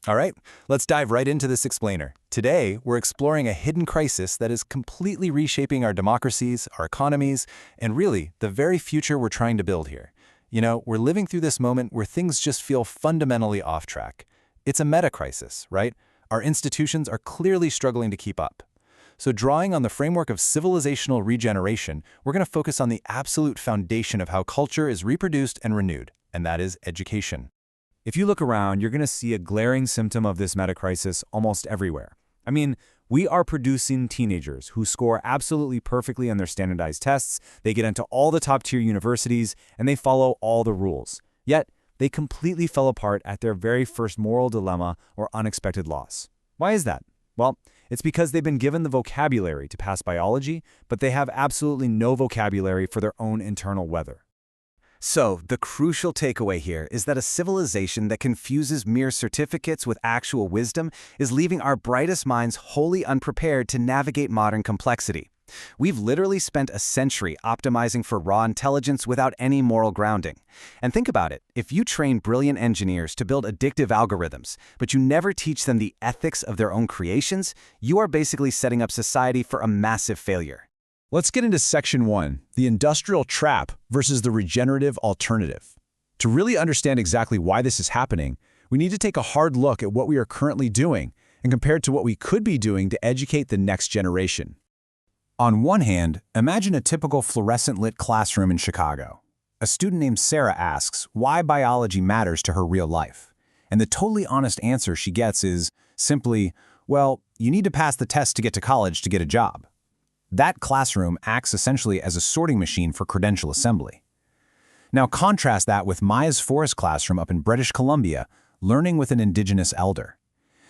All right, let's dive right into this explainer. Today, we're exploring a hidden crisis that is completely reshaping our democracies, our economies, and really, the very future we're trying to build here. We're living through this moment where things just feel fundamentally off track. It's a meta-crisis, right? Our institutions are clearly struggling to keep up. So drawing on the framework of civilizational regeneration, we're going to focus on the absolute foundation of how culture is reproduced and renewed, and that is education. If you look around, you're going to see a glaring symptom of this meta-crisis almost everywhere. I mean, we are producing teenagers who score absolutely perfectly on their standardized tests, they get into all the top-tier universities, and they follow all the rules. Yet, they completely fell apart at their very first moral dilemma or unexpected loss. Why is that? Well, it's because they've been given the vocabulary to pass biology, but they have absolutely no vocabulary for their own internal weather. So, the crucial takeaway here is that a civilization that confuses mere certificates with actual wisdom is leaving our brightest minds wholly unprepared to navigate modern complexity. We've literally spent a century optimizing for raw intelligence without any moral grounding. And think about it, if you train brilliant engineers to build addictive algorithms, but you never teach them the ethics of their own creations, you are basically setting up society for a massive failure. Let's get into Section 1, the industrial trap versus the regenerative alternative. To really understand exactly why this is happening, we need to take a hard look at what we are currently doing and compare it to what we could be doing to educate the next generation. On one hand, imagine a typical fluorescent-lit classroom in Chicago. A student named Sarah asks why biology matters to her real life. And the totally honest answer she gets is simply, well, you need to pass the test to get to college to get a job. That classroom acts essentially as a sorting machine for credential assembly. Now contrast that with Maya's forest classroom up in British Columbia, learning with an indigenous elder.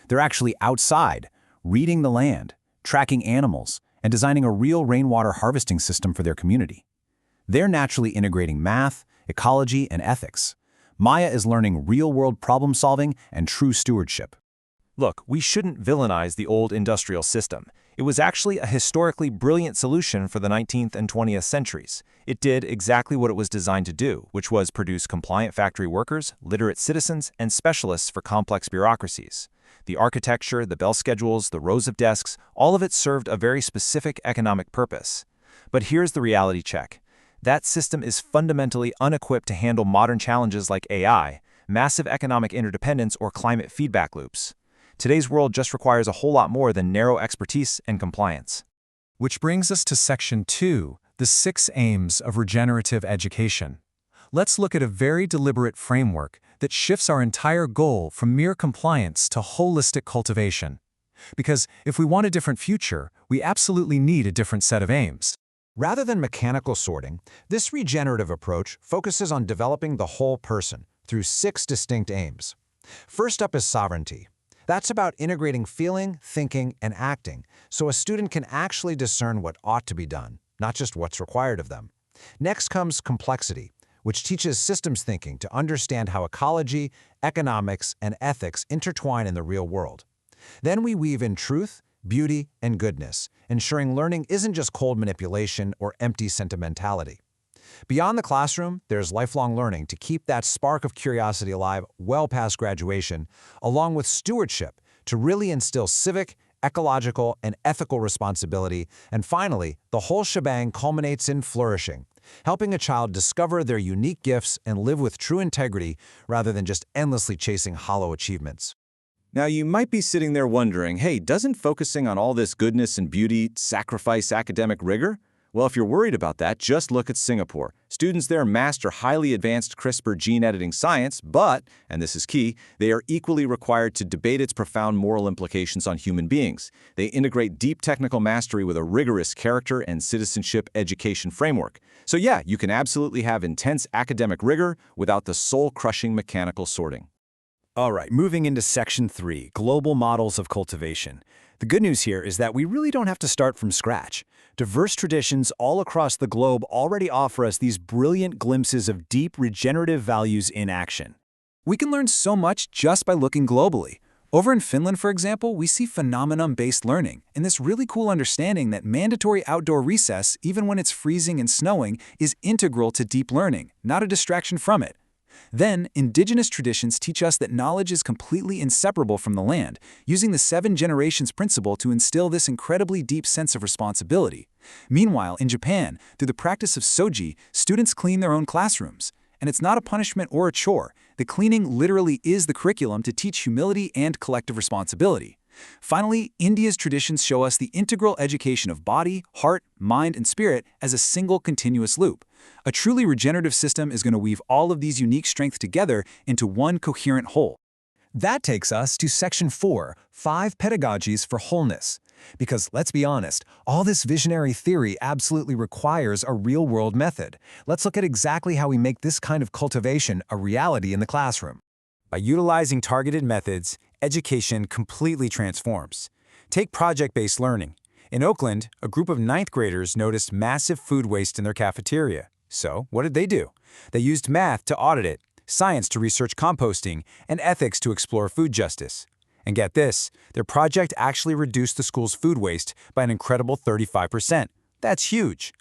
They're actually outside, reading the land, tracking animals, and designing a real rainwater harvesting system for their community. They're naturally integrating math, ecology, and ethics. Maya is learning real-world problem-solving and true stewardship. Look, we shouldn't villainize the old industrial system. It was actually a historically brilliant solution for the 19th and 20th centuries. It did exactly what it was designed to do, which was produce compliant factory workers, literate citizens, and specialists for complex bureaucracies. The architecture, the bell schedules, the rows of desks, all of it served a very specific economic purpose. But here's the reality check. That system is fundamentally unequipped to handle modern challenges like AI, massive economic interdependence, or climate feedback loops. Today's world just requires a whole lot more than narrow expertise and compliance. Which brings us to Section 2, the 6 aims of regenerative education. Let's look at a very deliberate framework that shifts our entire goal from mere compliance to holistic cultivation. Because if we want a different future, we absolutely need a different set of aims. Rather than mechanical sorting, this regenerative approach focuses on developing the whole person through 6 distinct aims. First up is sovereignty. That's about integrating feeling, thinking, and acting, so a student can actually discern what ought to be done, not just what's required of them. Next comes complexity, which teaches systems thinking to understand how ecology, economics, and ethics intertwine in the real world. Then we weave in truth, beauty, and goodness, ensuring learning isn't just cold manipulation or empty sentimentality. Beyond the classroom, there's lifelong learning to keep that spark of curiosity alive well past graduation, along with stewardship to really instill civic, ecological, and ethical responsibility. And finally, the whole shebang culminates in flourishing, helping a child discover their unique gifts and live with true integrity rather than just endlessly chasing hollow achievements. Now you might be sitting there wondering, hey, doesn't focusing on all this goodness and beauty sacrifice academic rigor? Well, if you're worried about that, just look at Singapore. Students there master highly advanced CRISPR gene editing science, but, and this is key, they are equally required to debate its profound moral implications on human beings. They integrate deep technical mastery with a rigorous character and citizenship education framework. So yeah, you can absolutely have intense academic rigor without the soul-crushing mechanical sorting. All right, moving into Section 3, Global Models of Cultivation. The good news here is that we really don't have to start from scratch. Diverse traditions all across the globe already offer us these brilliant glimpses of deep regenerative values in action. We can learn so much just by looking globally. Over in Finland, for example, we see phenomenon-based learning, and this really cool understanding that mandatory outdoor recess, even when it's freezing and snowing, is integral to deep learning, not a distraction from it. Then, indigenous traditions teach us that knowledge is completely inseparable from the land, using the 7 generations principle to instill this incredibly deep sense of responsibility. Meanwhile, in Japan, through the practice of soji, students clean their own classrooms. And it's not a punishment or a chore. The cleaning literally is the curriculum to teach humility and collective responsibility. Finally, India's traditions show us the integral education of body, heart, mind, and spirit as a single continuous loop. A truly regenerative system is going to weave all of these unique strengths together into one coherent whole. That takes us to Section 4, 5 Pedagogies for Wholeness. Because let's be honest, all this visionary theory absolutely requires a real-world method. Let's look at exactly how we make this kind of cultivation a reality in the classroom. By utilizing targeted methods, education completely transforms. Take project-based learning. In Oakland, a group of 9th graders noticed massive food waste in their cafeteria. So, what did they do? They used math to audit it, science to research composting, and ethics to explore food justice. And get this, their project actually reduced the school's food waste by an incredible 35%. That's huge.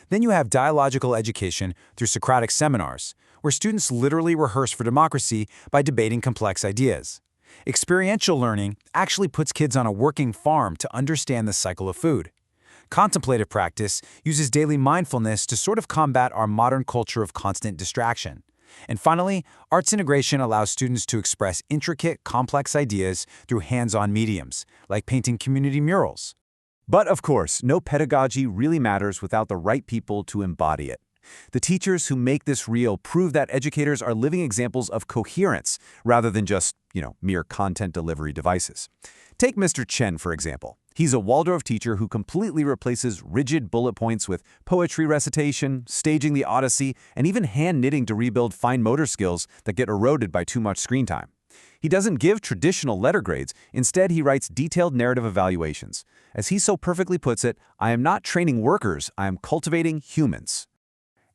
Then you have dialogical education through Socratic seminars, where students literally rehearse for democracy by debating complex ideas. Experiential learning actually puts kids on a working farm to understand the cycle of food. Contemplative practice uses daily mindfulness to sort of combat our modern culture of constant distraction. And finally, arts integration allows students to express intricate, complex ideas through hands-on mediums, like painting community murals. But of course, no pedagogy really matters without the right people to embody it. The teachers who make this real prove that educators are living examples of coherence rather than just, mere content delivery devices. Take Mr. Chen, for example. He's a Waldorf teacher who completely replaces rigid bullet points with poetry recitation, staging the Odyssey, and even hand-knitting to rebuild fine motor skills that get eroded by too much screen time. He doesn't give traditional letter grades. Instead, he writes detailed narrative evaluations. As he so perfectly puts it, I am not training workers, I am cultivating humans.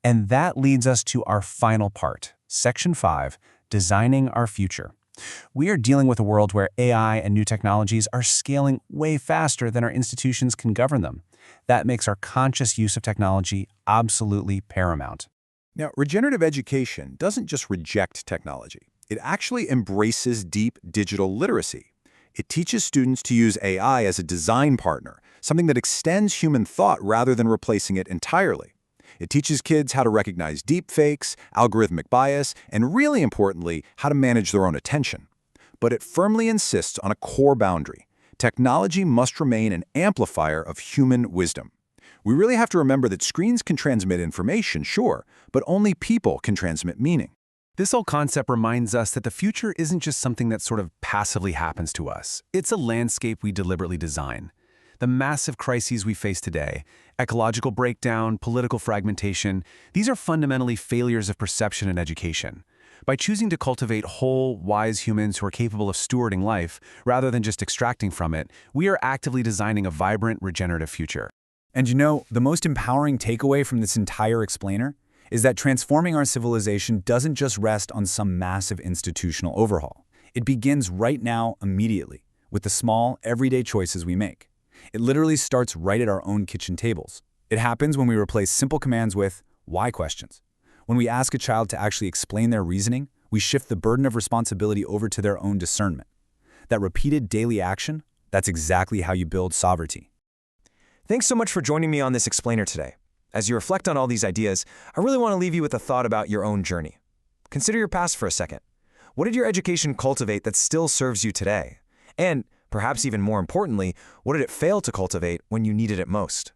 And that leads us to our final part, Section 5, Designing Our Future. We are dealing with a world where AI and new technologies are scaling way faster than our institutions can govern them. That makes our conscious use of technology absolutely paramount. Now, regenerative education doesn't just reject technology. It actually embraces deep digital literacy. It teaches students to use AI as a design partner, something that extends human thought rather than replacing it entirely. It teaches kids how to recognize deepfakes, algorithmic bias, and really importantly, how to manage their own attention. But it firmly insists on a core boundary. Technology must remain an amplifier of human wisdom. We really have to remember that screens can transmit information, sure, but only people can transmit meaning. This whole concept reminds us that the future isn't just something that sort of passively happens to us. It's a landscape we deliberately design. The massive crises we face today, ecological breakdown, political fragmentation, these are fundamentally failures of perception and education. By choosing to cultivate whole, wise humans who are capable of stewarding life, rather than just extracting from it, we are actively designing a vibrant, regenerative future. And the most empowering takeaway from this entire explainer is that transforming our civilization doesn't just rest on some massive institutional overhaul. It begins right now, immediately, with the small, everyday choices we make. It literally starts right at our own kitchen tables. It happens when we replace simple commands with why questions. When we ask a child to actually explain their reasoning, we shift the burden of responsibility over to their own discernment. That repeated daily action, that's exactly how you build sovereignty. Thanks so much for joining me on this explainer today. As you reflect on all these ideas, I really want to leave you with a thought about your own journey. Consider your past for a second. What did your education cultivate that still serves you today? And perhaps even more importantly, what did it fail to cultivate when you needed it most?